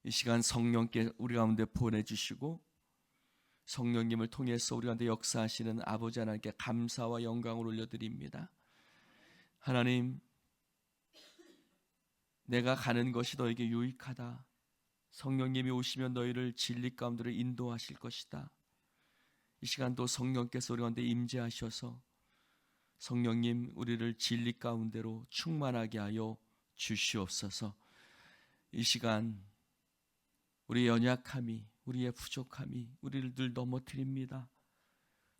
이 시간 성령께 우리 가운데 보내주시고 성령님을 통해서 우리 가운데 역사하시는 아버지 하나님께 감사와 영광을 올려드립니다. 하나님, 내가 가는 것이 너에게 유익하다. 성령님이 오시면 너희를 진리 가운데로 인도하실 것이다. 이 시간도 성령께서 우리 가운데 임재하셔서 성령님, 우리를 진리 가운데로 충만하게 하여 주시옵소서. 이 시간 우리의 연약함이, 우리의 부족함이 우리를 늘 넘어뜨립니다.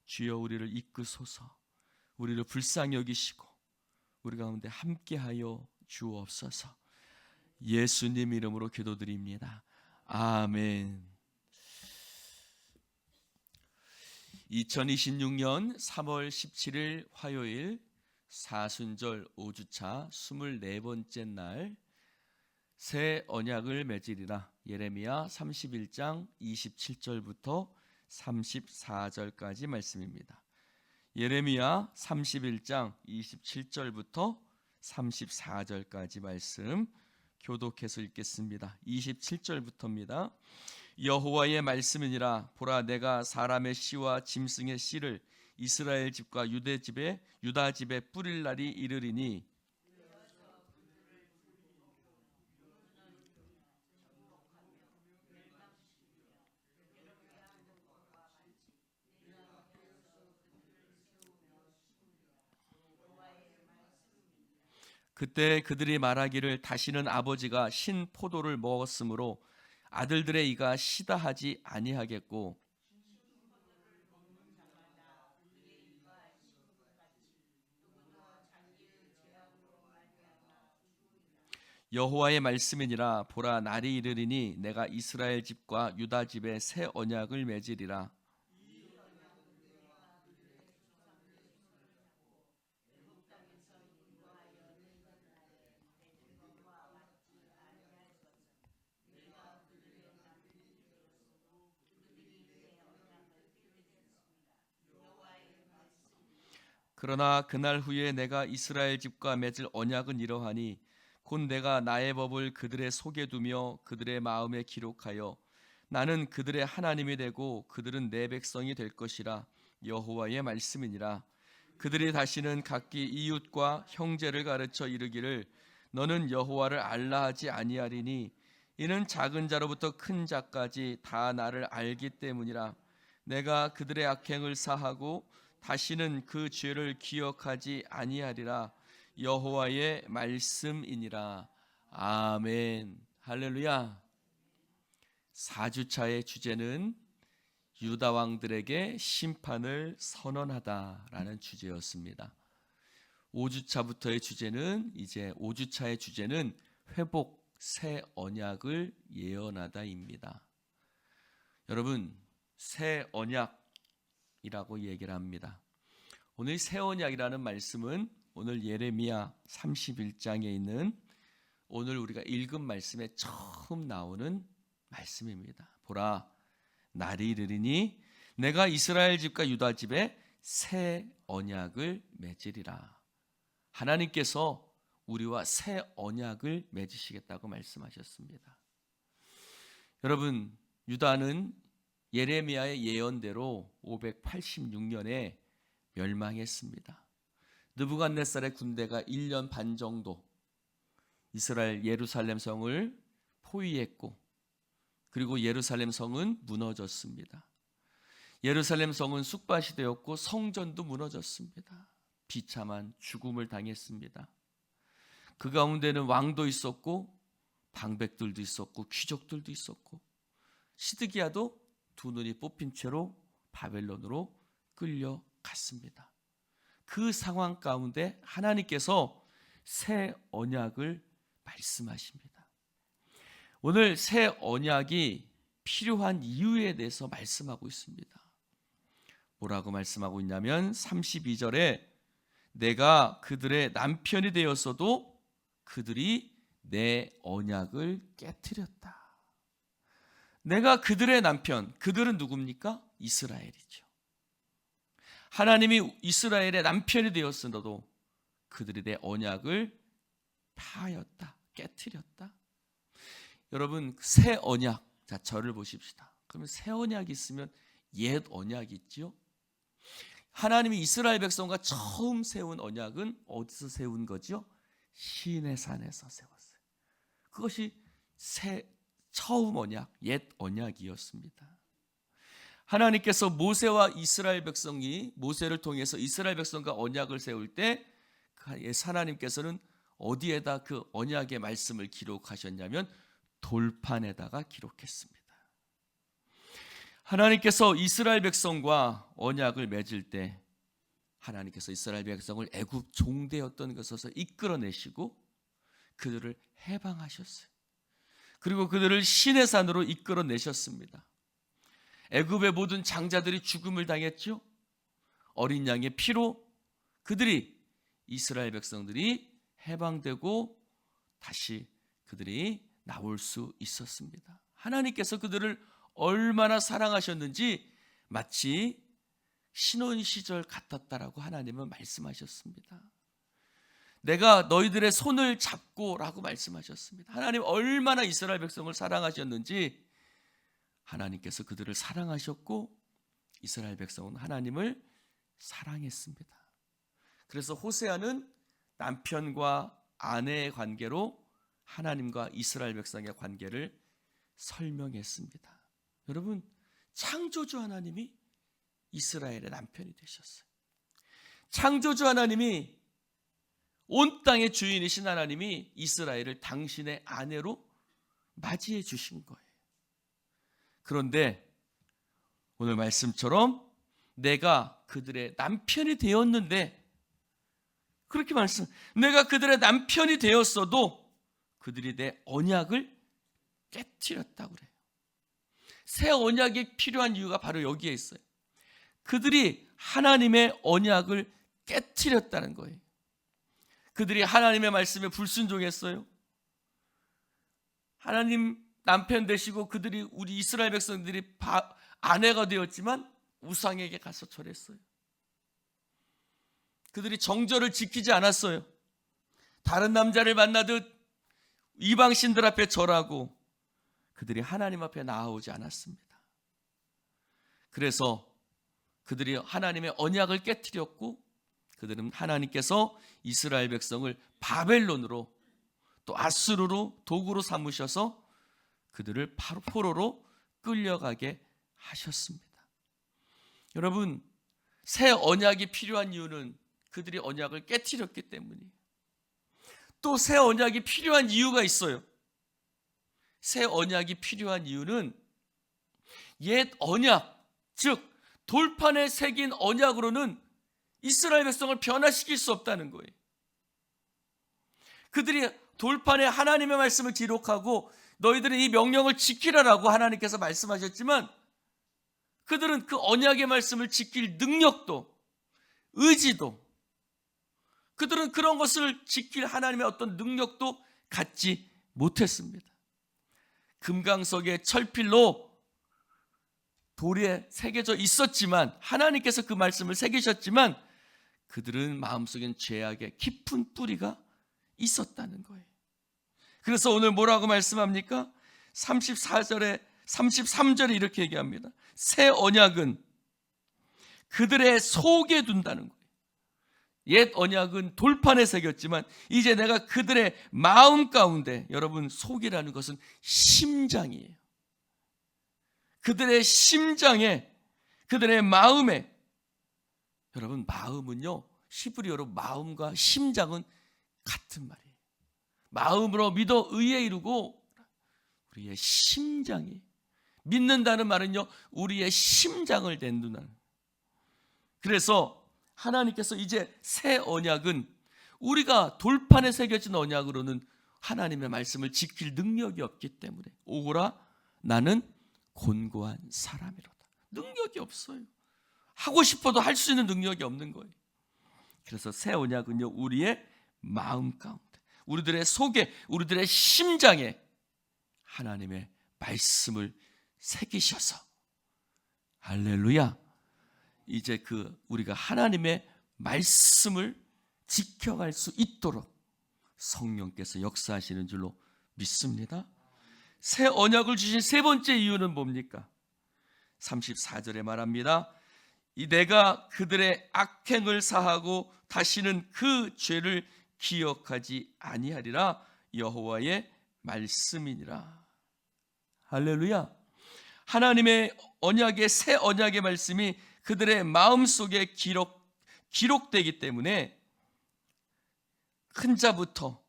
주여, 우리를 이끄소서. 우리를 불쌍히 여기시고 우리 가운데 함께하여 주옵소서. 예수님 이름으로 기도드립니다. 아멘. 2026년 3월 17일 화요일 사순절 5주차 24번째 날, 새 언약을 맺으리라. 예레미야 31장 27절부터 34절까지 말씀입니다. 예레미야 31장 27절부터 34절까지 말씀 교독해서 읽겠습니다. 27절부터입니다. 여호와의 말씀이니라. 보라, 내가 사람의 씨와 짐승의 씨를 이스라엘 집과 유다 집에 뿌릴 날이 이르리니 그때 그들이 말하기를 다시는 아버지가 신 포도를 먹었으므로 아들들의 이가 시다 하지 아니하겠고 여호와의 말씀이니라. 보라, 날이 이르리니 내가 이스라엘 집과 유다 집에 새 언약을 맺으리라. 그러나 그날 후에 내가 이스라엘 집과 맺을 언약은 이러하니 곧 내가 나의 법을 그들의 속에 두며 그들의 마음에 기록하여 나는 그들의 하나님이 되고 그들은 내 백성이 될 것이라. 여호와의 말씀이니라. 그들이 다시는 각기 이웃과 형제를 가르쳐 이르기를 너는 여호와를 알라 하지 아니하리니 이는 작은 자로부터 큰 자까지 다 나를 알기 때문이라. 내가 그들의 악행을 사하고 다시는 그 죄를 기억하지 아니하리라. 여호와의 말씀이니라. 아멘. 할렐루야. 4주차의 주제는 유다 왕들에게 심판을 선언하다라는 주제였습니다. 5주차부터의 주제는, 이제 5주차의 주제는 회복, 새 언약을 예언하다입니다. 여러분, 새 언약이라고 얘기를 합니다. 오늘 새 언약이라는 말씀은 오늘 예레미야 31장에 있는 오늘 우리가 읽은 말씀에 처음 나오는 말씀입니다. 보라, 날이 이르리니 내가 이스라엘 집과 유다 집에 새 언약을 맺으리라. 하나님께서 우리와 새 언약을 맺으시겠다고 말씀하셨습니다. 여러분, 유다는 예레미야의 예언대로 586년에 멸망했습니다. 느부갓네살의 군대가 1년 반 정도 이스라엘 예루살렘 성을 포위했고, 그리고 예루살렘 성은 무너졌습니다. 예루살렘 성은 쑥밭이 되었고 성전도 무너졌습니다. 비참한 죽음을 당했습니다. 그 가운데는 왕도 있었고 방백들도 있었고 귀족들도 있었고, 시드기야도 두 눈이 뽑힌 채로 바벨론으로 끌려갔습니다. 그 상황 가운데 하나님께서 새 언약을 말씀하십니다. 오늘 새 언약이 필요한 이유에 대해서 말씀하고 있습니다. 뭐라고 말씀하고 있냐면 32절에 내가 그들의 남편이 되었어도 그들이 내 언약을 깨트렸다. 내가 그들의 남편, 그들은 누굽니까? 이스라엘이죠. 하나님이 이스라엘의 남편이 되었으나도 그들이 내 언약을 파하였다, 깨트렸다. 여러분 새 언약, 자 저를 보십시다. 그러면 새 언약이 있으면 옛 언약이 있죠. 하나님이 이스라엘 백성과 처음 세운 언약은 어디서 세운 거죠? 시내산에서 세웠어요. 그것이 처음 언약, 옛 언약이었습니다. 하나님께서 모세와 이스라엘 백성이 모세를 통해서 이스라엘 백성과 언약을 세울 때 하나님께서는 어디에다 그 언약의 말씀을 기록하셨냐면 돌판에다가 기록했습니다. 하나님께서 이스라엘 백성과 언약을 맺을 때 하나님께서 이스라엘 백성을 애굽 종되었던 것에서 이끌어내시고 그들을 해방하셨어요. 그리고 그들을 시내산으로 이끌어내셨습니다. 애굽의 모든 장자들이 죽음을 당했죠. 어린 양의 피로 그들이 이스라엘 백성들이 해방되고 다시 그들이 나올 수 있었습니다. 하나님께서 그들을 얼마나 사랑하셨는지 마치 신혼 시절 같았다라고 하나님은 말씀하셨습니다. 내가 너희들의 손을 잡고 라고 말씀하셨습니다. 하나님 얼마나 이스라엘 백성을 사랑하셨는지 하나님께서 그들을 사랑하셨고 이스라엘 백성은 하나님을 사랑했습니다. 그래서 호세아는 남편과 아내의 관계로 하나님과 이스라엘 백성의 관계를 설명했습니다. 여러분 창조주 하나님이 이스라엘의 남편이 되셨어요. 창조주 하나님이 온 땅의 주인이신 하나님이 이스라엘을 당신의 아내로 맞이해 주신 거예요. 그런데 오늘 말씀처럼 내가 그들의 남편이 되었는데 그렇게 내가 그들의 남편이 되었어도 그들이 내 언약을 깨트렸다고 그래요. 새 언약이 필요한 이유가 바로 여기에 있어요. 그들이 하나님의 언약을 깨트렸다는 거예요. 그들이 하나님의 말씀에 불순종했어요. 하나님 남편 되시고 그들이 우리 이스라엘 백성들이 아내가 되었지만 우상에게 가서 절했어요. 그들이 정절을 지키지 않았어요. 다른 남자를 만나듯 이방신들 앞에 절하고 그들이 하나님 앞에 나아오지 않았습니다. 그래서 그들이 하나님의 언약을 깨트렸고 그들은 하나님께서 이스라엘 백성을 바벨론으로 또 아수르로 도구로 삼으셔서 그들을 포로로 끌려가게 하셨습니다. 여러분 새 언약이 필요한 이유는 그들이 언약을 깨트렸기 때문이에요. 또 새 언약이 필요한 이유가 있어요. 새 언약이 필요한 이유는 옛 언약, 즉 돌판에 새긴 언약으로는 이스라엘 백성을 변화시킬 수 없다는 거예요. 그들이 돌판에 하나님의 말씀을 기록하고 너희들은 이 명령을 지키라라고 하나님께서 말씀하셨지만 그들은 그 언약의 말씀을 지킬 능력도 의지도 그들은 그런 것을 지킬 하나님의 어떤 능력도 갖지 못했습니다. 금강석의 철필로 돌에 새겨져 있었지만 하나님께서 그 말씀을 새기셨지만 그들은 마음속엔 죄악의 깊은 뿌리가 있었다는 거예요. 그래서 오늘 뭐라고 말씀합니까? 33절에 이렇게 얘기합니다. 새 언약은 그들의 속에 둔다는 거예요. 옛 언약은 돌판에 새겼지만 이제 내가 그들의 마음 가운데, 여러분 속이라는 것은 심장이에요. 그들의 심장에, 그들의 마음에, 여러분 마음은요, 히브리어로 마음과 심장은 같은 말이에요. 마음으로 믿어 의에 이르고 우리의 심장이, 믿는다는 말은요 우리의 심장을 낸다는. 그래서 하나님께서 이제 새 언약은 우리가 돌판에 새겨진 언약으로는 하나님의 말씀을 지킬 능력이 없기 때문에 오라 나는 곤고한 사람이로다. 능력이 없어요. 하고 싶어도 할 수 있는 능력이 없는 거예요. 그래서 새 언약은요 우리의 마음 가운데, 우리들의 속에, 우리들의 심장에 하나님의 말씀을 새기셔서, 할렐루야, 이제 우리가 하나님의 말씀을 지켜갈 수 있도록 성령께서 역사하시는 줄로 믿습니다. 새 언약을 주신 세 번째 이유는 뭡니까? 34절에 말합니다. 이 내가 그들의 악행을 사하고 다시는 그 죄를 기억하지 아니하리라 여호와의 말씀이니라. 할렐루야. 하나님의 언약의 새 언약의 말씀이 그들의 마음속에 기록되기 때문에 큰 자부터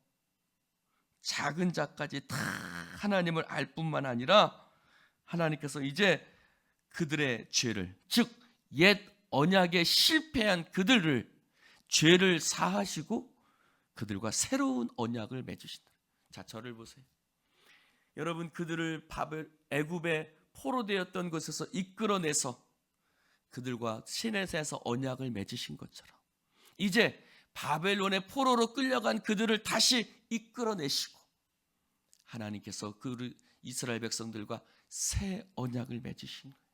작은 자까지 다 하나님을 알 뿐만 아니라 하나님께서 이제 그들의 죄를, 즉 옛 언약에 실패한 그들을 죄를 사하시고 그들과 새로운 언약을 맺으신다. 자, 저를 보세요. 여러분, 그들을 애굽의 포로되었던 곳에서 이끌어내서 그들과 시내산에서 언약을 맺으신 것처럼 이제 바벨론의 포로로 끌려간 그들을 다시 이끌어내시고 하나님께서 그 이스라엘 백성들과 새 언약을 맺으신 거예요.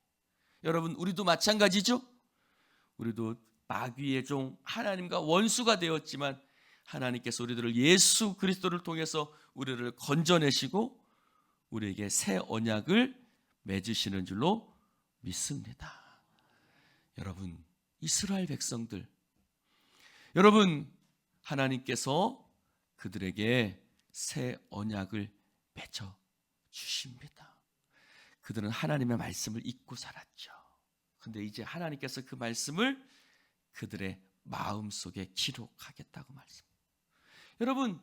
여러분, 우리도 마찬가지죠? 우리도 마귀의 종 하나님과 원수가 되었지만 하나님께서 우리들을 예수 그리스도를 통해서 우리를 건져내시고 우리에게 새 언약을 맺으시는 줄로 믿습니다. 여러분, 이스라엘 백성들, 여러분, 하나님께서 그들에게 새 언약을 맺어 주십니다. 그들은 하나님의 말씀을 잊고 살았죠. 그런데 이제 하나님께서 그 말씀을 그들의 마음속에 기록하겠다고 말씀합니다. 여러분,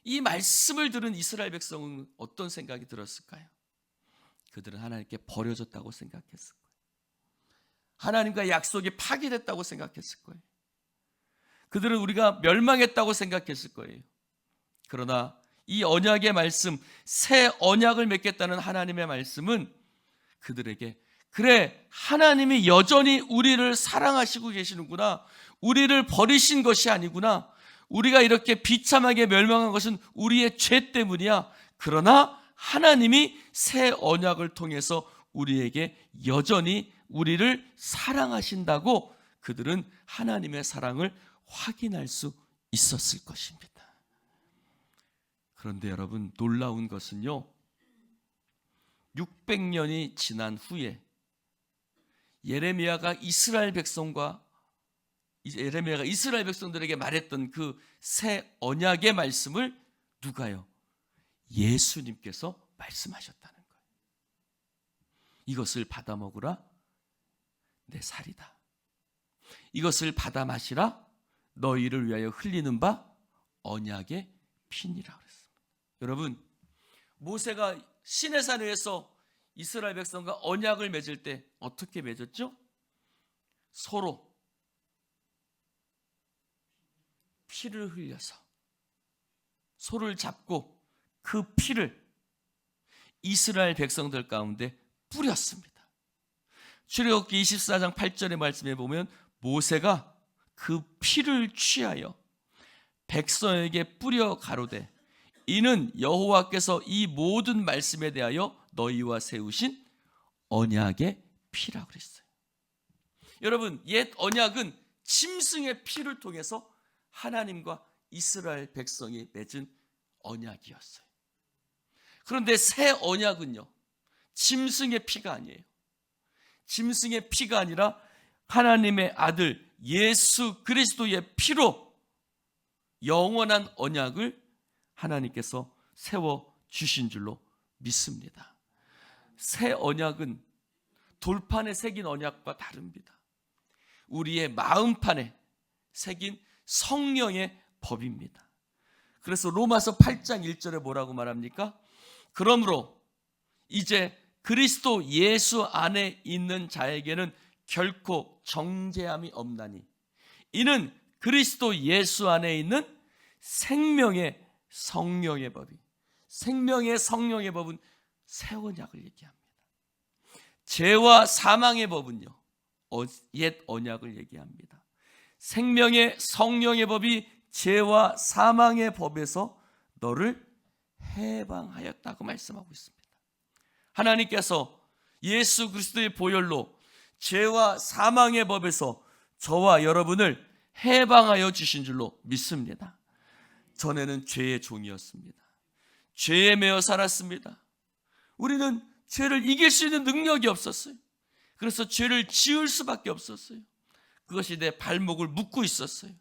이 말씀을 들은 이스라엘 백성은 어떤 생각이 들었을까요? 그들은 하나님께 버려졌다고 생각했을 거예요. 하나님과 약속이 파기됐다고 생각했을 거예요. 그들은 우리가 멸망했다고 생각했을 거예요. 그러나 이 언약의 말씀, 새 언약을 맺겠다는 하나님의 말씀은 그들에게, 그래, 하나님이 여전히 우리를 사랑하시고 계시는구나, 우리를 버리신 것이 아니구나, 우리가 이렇게 비참하게 멸망한 것은 우리의 죄 때문이야. 그러나 하나님이 새 언약을 통해서 우리에게 여전히 우리를 사랑하신다고 그들은 하나님의 사랑을 확인할 수 있었을 것입니다. 그런데 여러분, 놀라운 것은요, 600년이 지난 후에 예레미야가 이스라엘 백성들에게 말했던 그 새 언약의 말씀을 누가요? 예수님께서 말씀하셨다는 거예요. 이것을 받아 먹으라, 내 살이다. 이것을 받아 마시라, 너희를 위하여 흘리는 바 언약의 피니라 그랬습니다. 여러분, 모세가 시내산 위에서 이스라엘 백성과 언약을 맺을 때 어떻게 맺었죠? 서로 피를 흘려서 소를 잡고 그 피를 이스라엘 백성들 가운데 뿌렸습니다. 출애굽기 24장 8절의 말씀에 보면 모세가 그 피를 취하여 백성에게 뿌려 가로되 이는 여호와께서 이 모든 말씀에 대하여 너희와 세우신 언약의 피라 그랬어요. 여러분, 옛 언약은 짐승의 피를 통해서 하나님과 이스라엘 백성이 맺은 언약이었어요. 그런데 새 언약은요, 짐승의 피가 아니에요. 짐승의 피가 아니라 하나님의 아들 예수 그리스도의 피로 영원한 언약을 하나님께서 세워 주신 줄로 믿습니다. 새 언약은 돌판에 새긴 언약과 다릅니다. 우리의 마음판에 새긴 성령의 법입니다. 그래서 로마서 8장 1절에 뭐라고 말합니까? 그러므로 이제 그리스도 예수 안에 있는 자에게는 결코 정죄함이 없나니 이는 그리스도 예수 안에 있는 생명의 성령의 법이, 생명의 성령의 법은 새 언약을 얘기합니다. 죄와 사망의 법은요, 옛 언약을 얘기합니다. 생명의 성령의 법이 죄와 사망의 법에서 너를 해방하였다고 말씀하고 있습니다. 하나님께서 예수 그리스도의 보혈로 죄와 사망의 법에서 저와 여러분을 해방하여 주신 줄로 믿습니다. 전에는 죄의 종이었습니다. 죄에 매여 살았습니다. 우리는 죄를 이길 수 있는 능력이 없었어요. 그래서 죄를 지을 수밖에 없었어요. 그것이 내 발목을 묶고 있었어요.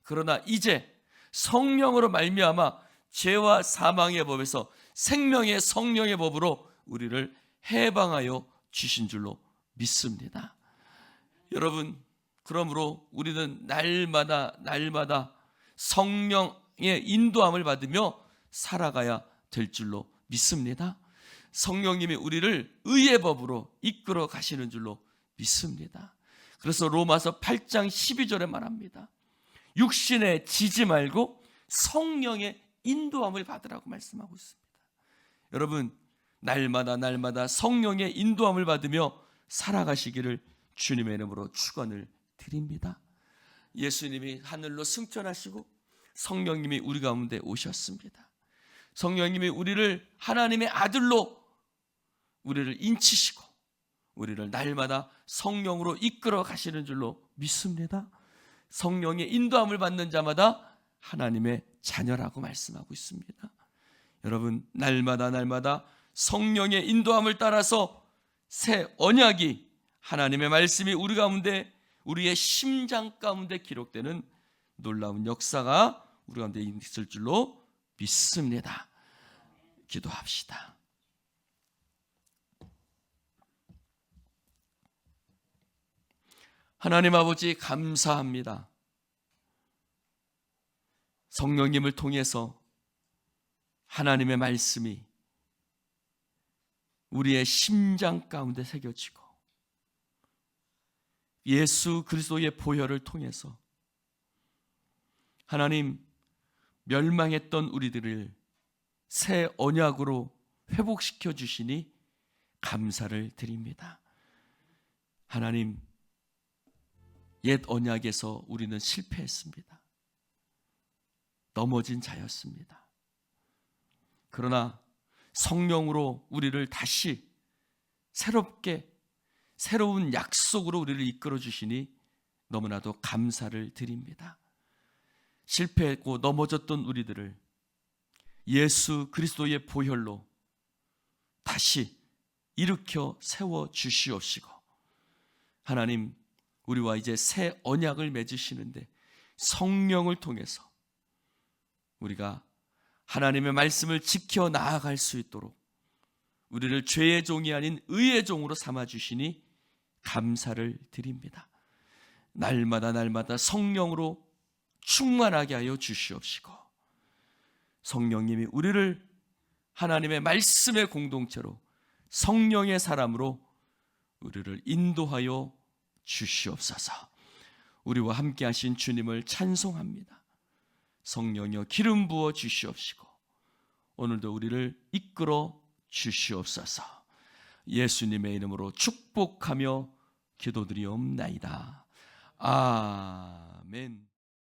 그러나 이제 성령으로 말미암아 죄와 사망의 법에서 생명의 성령의 법으로 우리를 해방하여 주신 줄로 믿습니다. 여러분, 그러므로 우리는 날마다 성령의 인도함을 받으며 살아가야 될 줄로 믿습니다. 성령님이 우리를 의의 법으로 이끌어 가시는 줄로 믿습니다. 그래서 로마서 8장 12절에 말합니다. 육신에 지지 말고 성령의 인도함을 받으라고 말씀하고 있습니다. 여러분, 날마다 성령의 인도함을 받으며 살아가시기를 주님의 이름으로 축원을 드립니다. 예수님이 하늘로 승천하시고 성령님이 우리 가운데 오셨습니다. 성령님이 우리를 하나님의 아들로 우리를 인치시고 우리를 날마다 성령으로 이끌어 가시는 줄로 믿습니다. 성령의 인도함을 받는 자마다 하나님의 자녀라고 말씀하고 있습니다. 여러분, 날마다 성령의 인도함을 따라서 새 언약이, 하나님의 말씀이 우리 가운데, 우리의 심장 가운데 기록되는 놀라운 역사가 우리 가운데 있을 줄로 믿습니다. 기도합시다. 하나님 아버지, 감사합니다. 성령님을 통해서 하나님의 말씀이 우리의 심장 가운데 새겨지고 예수 그리스도의 보혈을 통해서 하나님, 멸망했던 우리들을 새 언약으로 회복시켜 주시니 감사를 드립니다. 하나님, 옛 언약에서 우리는 실패했습니다. 넘어진 자였습니다. 그러나 성령으로 우리를 다시 새롭게, 새로운 약속으로 우리를 이끌어 주시니 너무나도 감사를 드립니다. 실패했고 넘어졌던 우리들을 예수 그리스도의 보혈로 다시 일으켜 세워 주시옵시고, 하나님, 우리와 이제 새 언약을 맺으시는데 성령을 통해서 우리가 하나님의 말씀을 지켜 나아갈 수 있도록 우리를 죄의 종이 아닌 의의 종으로 삼아주시니 감사를 드립니다. 날마다 성령으로 충만하게 하여 주시옵시고, 성령님이 우리를 하나님의 말씀의 공동체로, 성령의 사람으로 우리를 인도하여 주시옵소서. 우리와 함께 하신 주님을 찬송합니다. 성령이여 기름 부어 주시옵시고 오늘도 우리를 이끌어 주시옵소서. 예수님의 이름으로 축복하며 기도드리옵나이다. 아멘.